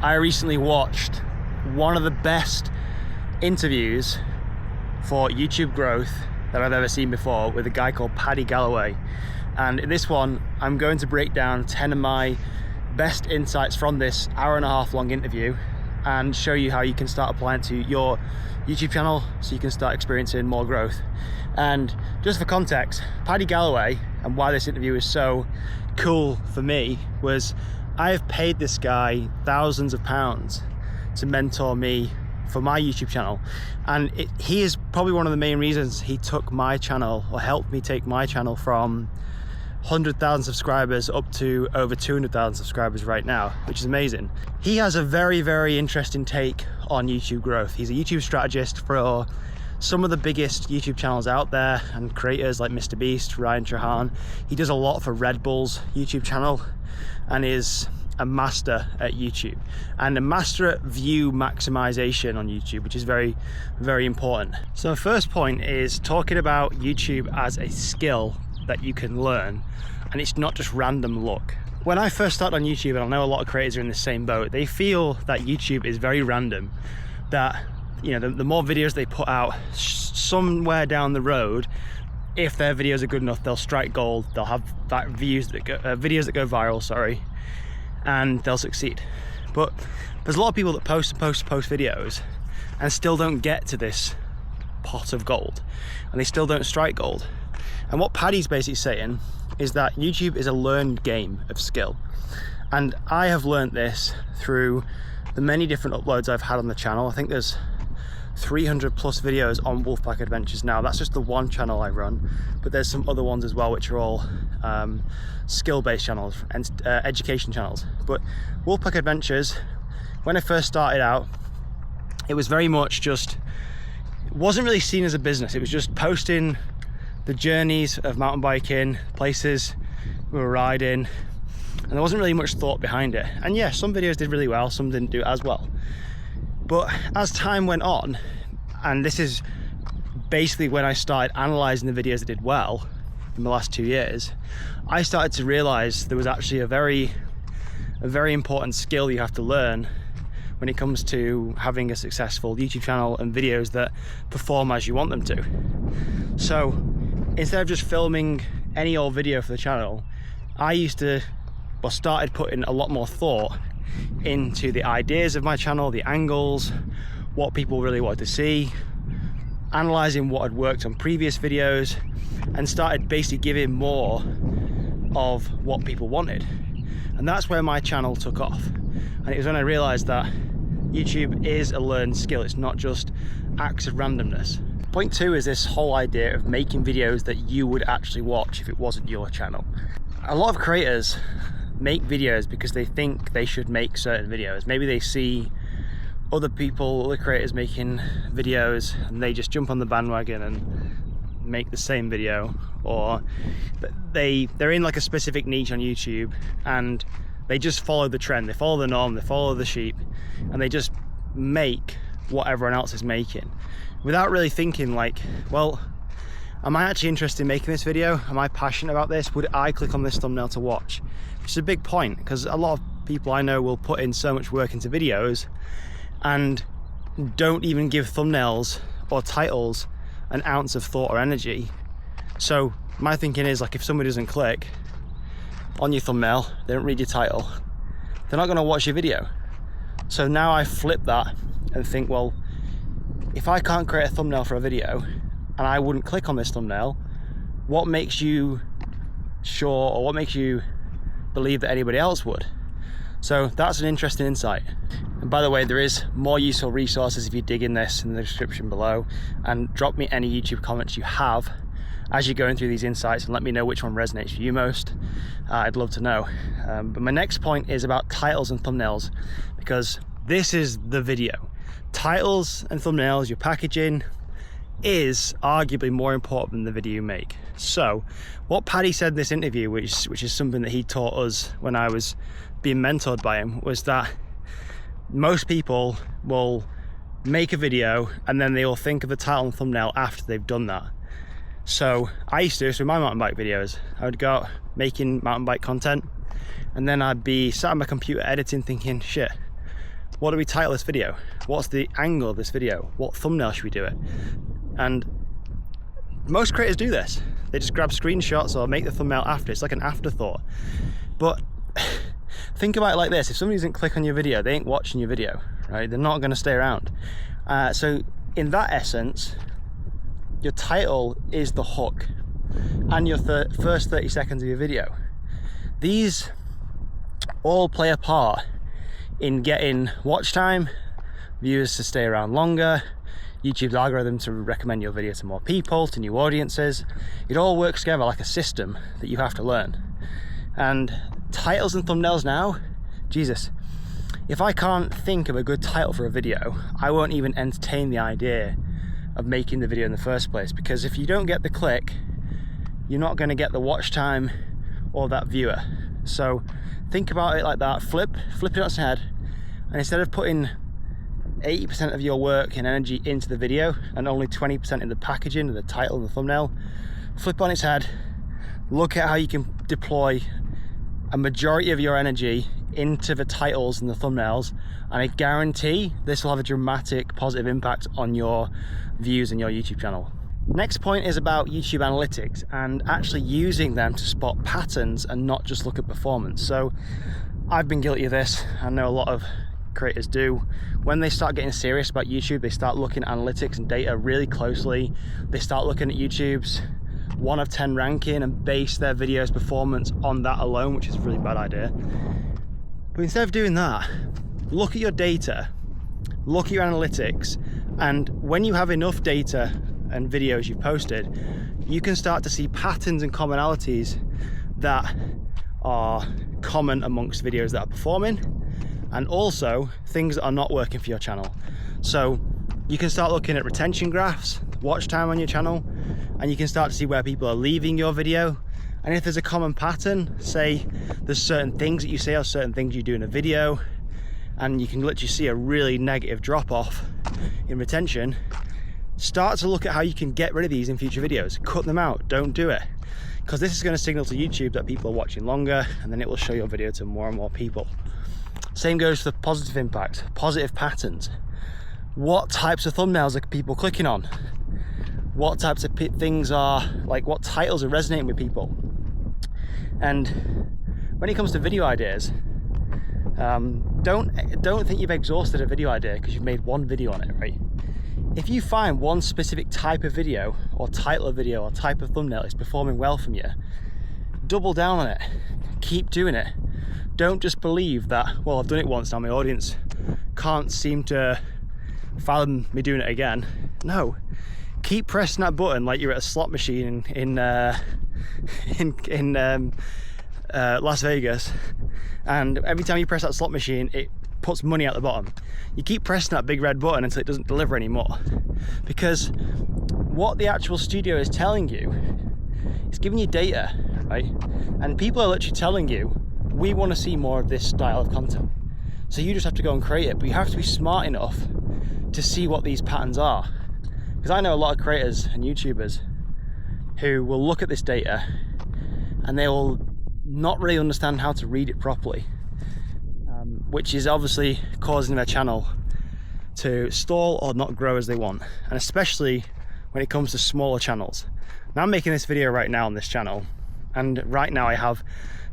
I recently watched one of the best interviews for YouTube growth that I've ever seen before with a guy called Paddy Galloway. And in this one, I'm going to break down 10 of my best insights from this hour-and-a-half long interview and show you how you can start applying it to your YouTube channel so you can start experiencing more growth. And just for context, Paddy Galloway, and why this interview is so cool for me, was I have paid this guy thousands of pounds to mentor me for my YouTube channel, and he is probably one of the main reasons he took my channel, or helped me take my channel, from 100,000 subscribers up to over 200,000 subscribers right now, which is amazing. He has a very, very interesting take on YouTube growth. He's a YouTube strategist for some of the biggest YouTube channels out there and creators like MrBeast, Trahan. He does a lot for Red Bull's YouTube channel and is a master at YouTube and a master at view maximization on YouTube, which is very, very important. So first point is talking about YouTube as a skill that you can learn, and it's not just random luck. When I first started on YouTube, and I know a lot of creators are in the same boat, they feel that YouTube is very random, that the more videos they put out, somewhere down the road, if their videos are good enough, they'll strike gold, they'll have videos that go viral, and they'll succeed. But there's a lot of people that post videos and still don't get to this pot of gold, and they still don't strike gold. And what Paddy's basically saying is that YouTube is a learned game of skill. And I have learned this through the many different uploads I've had on the channel. I think there's 300 plus videos on Wolfpack Adventures now. That's just the one channel I run, but there's some other ones as well, which are all skill-based channels and education channels. But Wolfpack Adventures, when I first started out, it was very much just, it wasn't really seen as a business. It was just posting the journeys of mountain biking, places we were riding, and there wasn't really much thought behind it. And yeah, some videos did really well, some didn't do as well. But as time went on, and this is basically when I started analysing the videos that did well in the last 2 years, I started to realise there was actually a very important skill you have to learn when it comes to having a successful YouTube channel and videos that perform as you want them to. So instead of just filming any old video for the channel, I started putting a lot more thought into the ideas of my channel, the angles, what people really wanted to see, analysing what had worked on previous videos, and started basically giving more of what people wanted. And that's where my channel took off. And it was when I realised that YouTube is a learned skill. It's not just acts of randomness. Point two is this whole idea of making videos that you would actually watch if it wasn't your channel. A lot of creators make videos because they think they should make certain videos. Maybe they see other creators making videos and they just jump on the bandwagon and make the same video, or they're in like a specific niche on YouTube and they just follow the trend, they follow the norm, they follow the sheep, and they just make what everyone else is making without really thinking like, well, am I actually interested in making this video? Am I passionate about this? Would I click on this thumbnail to watch? Which is a big point, because a lot of people I know will put in so much work into videos and don't even give thumbnails or titles an ounce of thought or energy. So my thinking is, like, if somebody doesn't click on your thumbnail, they don't read your title, they're not going to watch your video. So now I flip that and think, well, if I can't create a thumbnail for a video and I wouldn't click on this thumbnail, what makes you sure, or what makes you believe that anybody else would? So that's an interesting insight. And by the way, there is more useful resources if you dig in this in the description below, and drop me any YouTube comments you have as you're going through these insights and let me know which one resonates with you most. I'd love to know. But my next point is about titles and thumbnails, because this is the video. Titles and thumbnails, your packaging, is arguably more important than the video you make. So what Paddy said in this interview, which is something that he taught us when I was being mentored by him, was that most people will make a video and then they will think of the title and thumbnail after they've done that. So I used to do this with my mountain bike videos. I would go out making mountain bike content, and then I'd be sat on my computer editing, thinking, shit, what do we title this video? What's the angle of this video? What thumbnail should we do it? And most creators do this. They just grab screenshots or make the thumbnail after. It's like an afterthought. But think about it like this. If somebody doesn't click on your video, they ain't watching your video, right? They're not going to stay around. So in that essence, your title is the hook and your first 30 seconds of your video. These all play a part in getting watch time, viewers to stay around longer, YouTube's algorithm to recommend your video to more people, to new audiences. It all works together like a system that you have to learn. And titles and thumbnails now, Jesus, if I can't think of a good title for a video, I won't even entertain the idea of making the video in the first place, because if you don't get the click, you're not going to get the watch time or that viewer. So think about it like that, flip it on its head, and instead of putting 80% of your work and energy into the video and only 20% in the packaging, the title and the thumbnail, flip on its head, look at how you can deploy a majority of your energy into the titles and the thumbnails, and I guarantee this will have a dramatic positive impact on your views and your YouTube channel. Next point is about YouTube analytics and actually using them to spot patterns and not just look at performance. So I've been guilty of this. I know a lot of creators do. When they start getting serious about YouTube, they start looking at analytics and data really closely. They start looking at YouTube's 1 of 10 ranking and base their videos performance on that alone, which is a really bad idea. But instead of doing that, look at your data, look at your analytics, and when you have enough data and videos you've posted, you can start to see patterns and commonalities that are common amongst videos that are performing, and also things that are not working for your channel. So you can start looking at retention graphs, watch time on your channel, and you can start to see where people are leaving your video. And if there's a common pattern, say there's certain things that you say or certain things you do in a video, and you can literally see a really negative drop off in retention, start to look at how you can get rid of these in future videos. Cut them out, don't do it. Because this is going to signal to YouTube that people are watching longer, and then it will show your video to more and more people. Same goes for positive impact, positive patterns. What types of thumbnails are people clicking on? What types of things are, like what titles are resonating with people? And when it comes to video ideas, don't think you've exhausted a video idea because you've made one video on it, right? If you find one specific type of video or title of video or type of thumbnail is performing well from you, double down on it, keep doing it. Don't just believe that, well, I've done it once now, my audience can't seem to fathom me doing it again. No, keep pressing that button like you're at a slot machine in Las Vegas, and every time you press that slot machine, it puts money at the bottom. You keep pressing that big red button until it doesn't deliver anymore, because what the actual studio is telling you is giving you data, right? And people are literally telling you, we want to see more of this style of content. So you just have to go and create it, but you have to be smart enough to see what these patterns are. Because I know a lot of creators and YouTubers who will look at this data and they will not really understand how to read it properly, which is obviously causing their channel to stall or not grow as they want, and especially when it comes to smaller channels. Now I'm making this video right now on this channel, and right now I have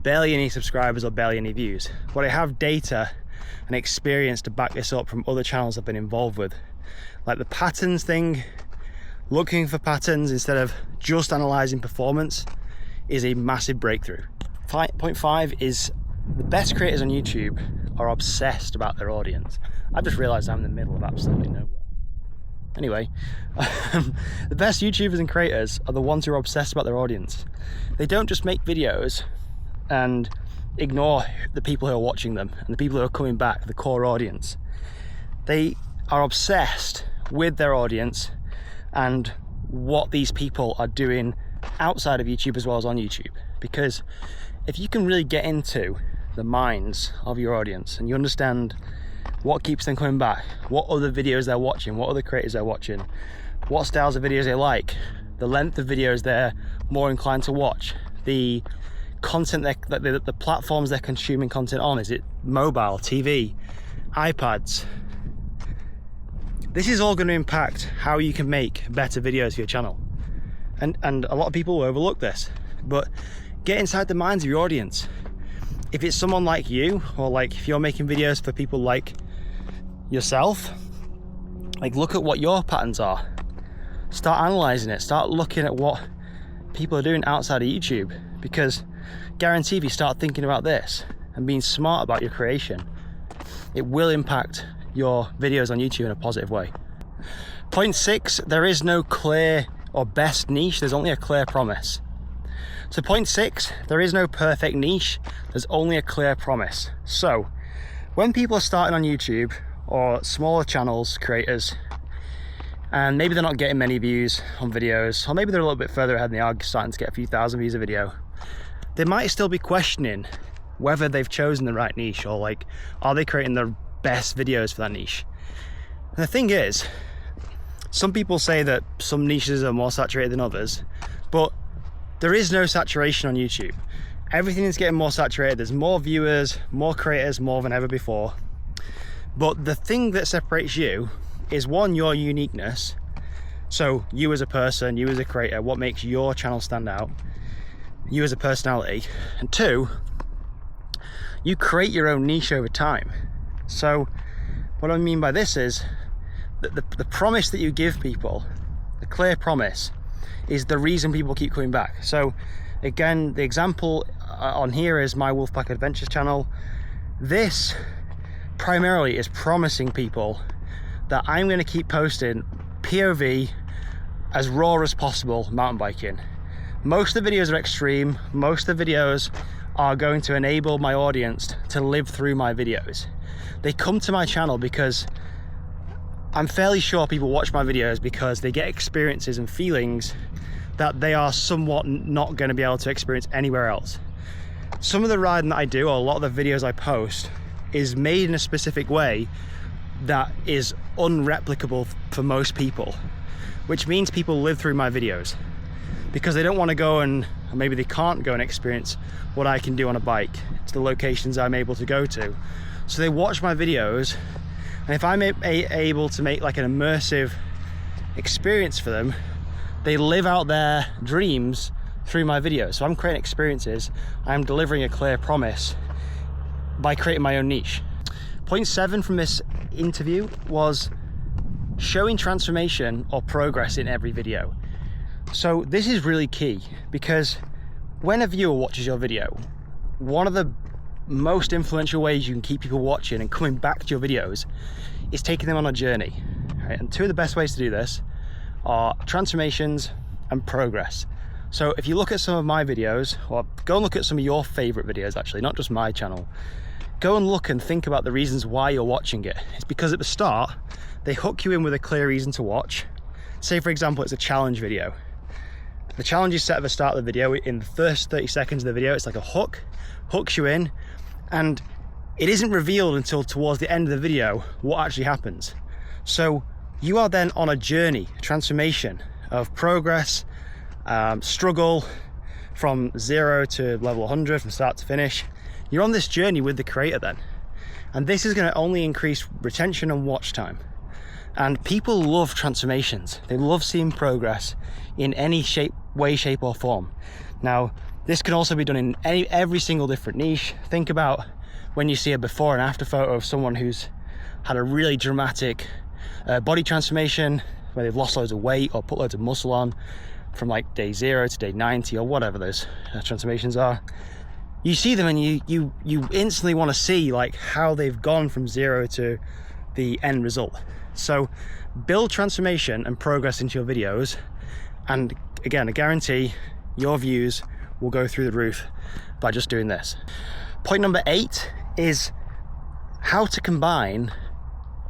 barely any subscribers or barely any views, but I have data and experience to back this up from other channels I've been involved with. Like the patterns thing, looking for patterns instead of just analysing performance is a massive breakthrough. Point 5 is the best creators on YouTube are obsessed about their audience. I've just realised I'm in the middle of absolutely nowhere. Anyway, the best YouTubers and creators are the ones who are obsessed about their audience. They don't just make videos and ignore the people who are watching them and the people who are coming back, the core audience. They are obsessed with their audience and what these people are doing outside of YouTube as well as on YouTube. Because if you can really get into the minds of your audience and you understand what keeps them coming back, what other videos they're watching, what other creators they're watching, what styles of videos they like, the length of videos they're more inclined to watch, the content the platforms they're consuming content on, is it mobile, TV, iPads. This is all going to impact how you can make better videos for your channel. And a lot of people will overlook this, but get inside the minds of your audience. If it's someone like you, or like if you're making videos for people like yourself, like look at what your patterns are. Start analyzing it, start looking at what people are doing outside of YouTube, because guarantee if you start thinking about this and being smart about your creation, it will impact your videos on YouTube in a positive way. Point 6, there is no clear or best niche, there's only a clear promise. So point 6, there is no perfect niche, there's only a clear promise. So when people are starting on YouTube, or smaller channels, creators, and maybe they're not getting many views on videos, or maybe they're a little bit further ahead and they are starting to get a few thousand views a video, they might still be questioning whether they've chosen the right niche, or like, are they creating the best videos for that niche? And the thing is, some people say that some niches are more saturated than others, but there is no saturation on YouTube. Everything is getting more saturated. There's more viewers, more creators, more than ever before. But the thing that separates you is, one, your uniqueness. So you as a person, you as a creator, what makes your channel stand out, you as a personality. And 2, you create your own niche over time. So what I mean by this is that the promise that you give people, the clear promise, is the reason people keep coming back. So again, the example on here is my Wolfpack Adventures channel. This primarily is promising people that I'm going to keep posting POV as raw as possible mountain biking. Most of the videos are extreme, most of the videos are going to enable my audience to live through my videos. They come to my channel because I'm fairly sure people watch my videos because they get experiences and feelings that they are somewhat not going to be able to experience anywhere else. Some of the riding that I do, or a lot of the videos I post, is made in a specific way that is unreplicable for most people, which means people live through my videos because they don't want to go and, or maybe they can't go and experience what I can do on a bike to the locations I'm able to go to. So they watch my videos, and if I'm able to make like an immersive experience for them, they live out their dreams through my videos. So I'm creating experiences, I'm delivering a clear promise by creating my own niche. Point 7 from this interview was showing transformation or progress in every video. So this is really key, because when a viewer watches your video, one of the most influential ways you can keep people watching and coming back to your videos is taking them on a journey. Right? And 2 of the best ways to do this are transformations and progress. So if you look at some of my videos, or go and look at some of your favorite videos, actually, not just my channel, go and look and think about the reasons why you're watching it. It's because at the start, they hook you in with a clear reason to watch. Say, for example, it's a challenge video. The challenge is set at the start of the video. In the first 30 seconds of the video, it's like a hook, hooks you in, and it isn't revealed until towards the end of the video what actually happens. So you are then on a journey, a transformation of progress, struggle from 0 to level 100, from start to finish. You're on this journey with the creator then. And this is going to only increase retention and watch time. And people love transformations. They love seeing progress in any way, shape or form. Now, this can also be done in every single different niche. Think about when you see a before and after photo of someone who's had a really dramatic body transformation, where they've lost loads of weight or put loads of muscle on from like day 0 to day 90 or whatever those transformations are. You see them and you instantly want to see like how they've gone from 0 to the end result. So build transformation and progress into your videos, and again, I guarantee your views will go through the roof by just doing this. Point number 8 is how to combine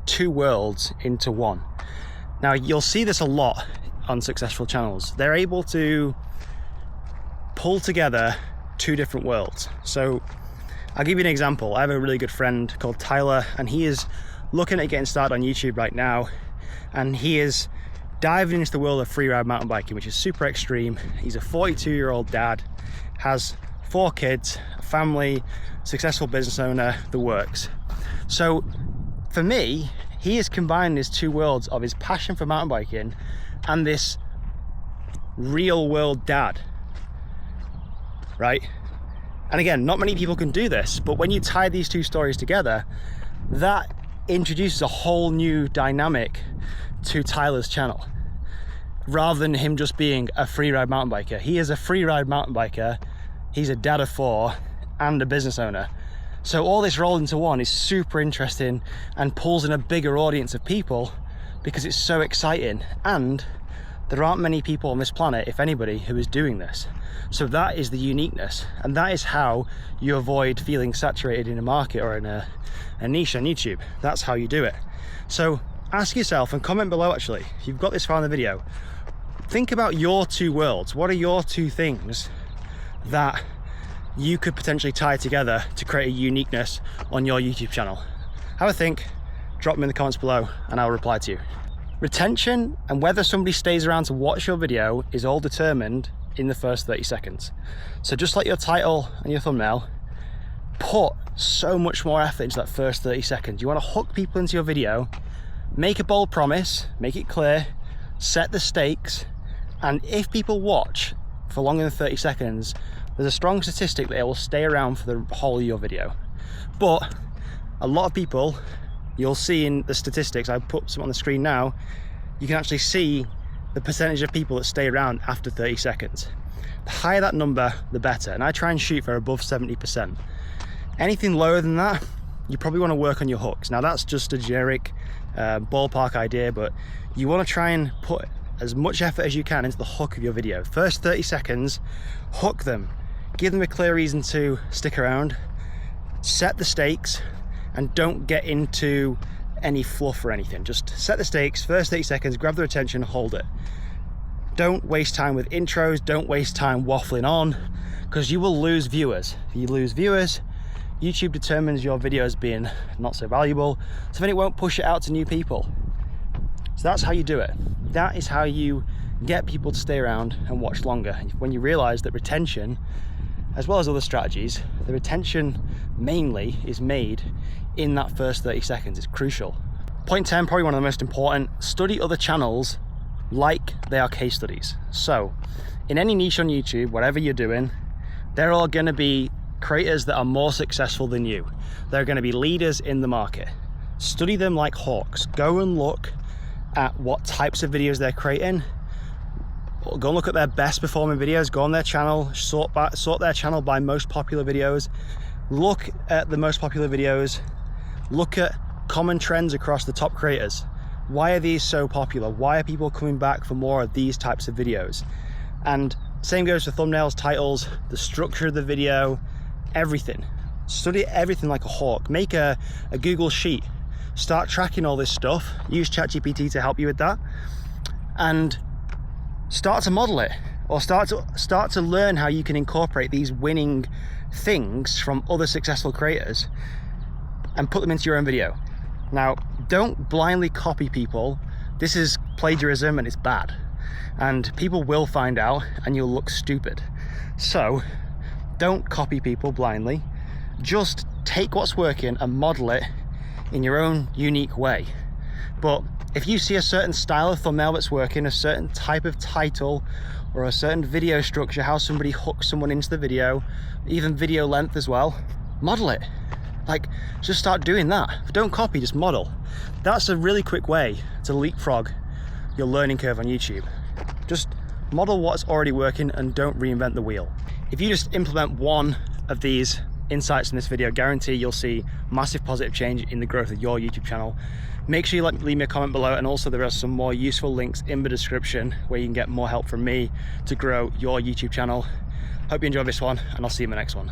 2 worlds into one. Now you'll see this a lot on successful channels. They're able to pull together 2 different worlds. So I'll give you an example. I have a really good friend called Tyler, and he is looking at getting started on YouTube right now, and he is diving into the world of freeride mountain biking, which is super extreme. He's a 42-year-old dad, has 4 kids, a family, successful business owner, the works. So for me, he has combined his two worlds of his passion for mountain biking and this real world dad, right? And again, not many people can do this, but when you tie these two stories together, that introduces a whole new dynamic to Tyler's channel. Rather than him just being a free ride mountain biker, he is a free ride mountain biker, he's a dad of 4 and a business owner. So all this rolled into one is super interesting and pulls in a bigger audience of people because it's so exciting. And there aren't many people on this planet, if anybody, who is doing this. So that is the uniqueness, and that is how you avoid feeling saturated in a market or in a niche on YouTube. That's how you do it. So ask yourself, and comment below actually, if you've got this far in the video, think about your two worlds. What are your two things that you could potentially tie together to create a uniqueness on your YouTube channel? Have a think, drop them in the comments below, and I'll reply to you. Retention and whether somebody stays around to watch your video is all determined in the first 30 seconds. So just like your title and your thumbnail, put so much more effort into that first 30 seconds. You want to hook people into your video, make a bold promise, make it clear, set the stakes, and if people watch for longer than 30 seconds, there's a strong statistic that they will stay around for the whole of your video. But a lot of people, you'll see in the statistics, I put some on the screen now, you can actually see the percentage of people that stay around after 30 seconds. The higher that number, the better, and I try and shoot for above 70%. Anything lower than that, you probably want to work on your hooks. Now that's just a generic ballpark idea, but you want to try and put as much effort as you can into the hook of your video. First 30 seconds, hook them, give them a clear reason to stick around, set the stakes, and don't get into any fluff or anything. Just set the stakes, first 30 seconds, grab their attention, hold it. Don't waste time with intros, don't waste time waffling on, because you will lose viewers. If you lose viewers, YouTube determines your video as being not so valuable, so then it won't push it out to new people. So that's how you do it. That is how you get people to stay around and watch longer. When you realize that retention, as well as other strategies, the retention mainly is made in that first 30 seconds. It's crucial. Point 10, probably one of the most important, study other channels like they are case studies. So in any niche on YouTube, whatever you're doing, there are going to be creators that are more successful than you. They're going to be leaders in the market. Study them like hawks. Go and look at what types of videos they're creating. Go and look at their best performing videos, go on their channel, sort their channel by most popular videos, look at the most popular videos, look at common trends across the top creators. Why are these so popular? Why are people coming back for more of these types of videos? And same goes for thumbnails, titles, the structure of the video, everything. Study everything like a hawk. Make a Google sheet. Start tracking all this stuff. Use ChatGPT to help you with that. And start to model it, or start to learn how you can incorporate these winning things from other successful creators and put them into your own video. Now, don't blindly copy people. This is plagiarism and it's bad. And people will find out and you'll look stupid. So don't copy people blindly. Just take what's working and model it in your own unique way. But if you see a certain style of thumbnail that's working, a certain type of title, or a certain video structure, how somebody hooks someone into the video, even video length as well, model it. Like, just start doing that. Don't copy, just model. That's a really quick way to leapfrog your learning curve on YouTube. Just model what's already working and don't reinvent the wheel. If you just implement one of these insights in this video, guarantee you'll see massive positive change in the growth of your YouTube channel. Make sure you leave me a comment below, and also there are some more useful links in the description where you can get more help from me to grow your YouTube channel. Hope you enjoyed this one, and I'll see you in the next one.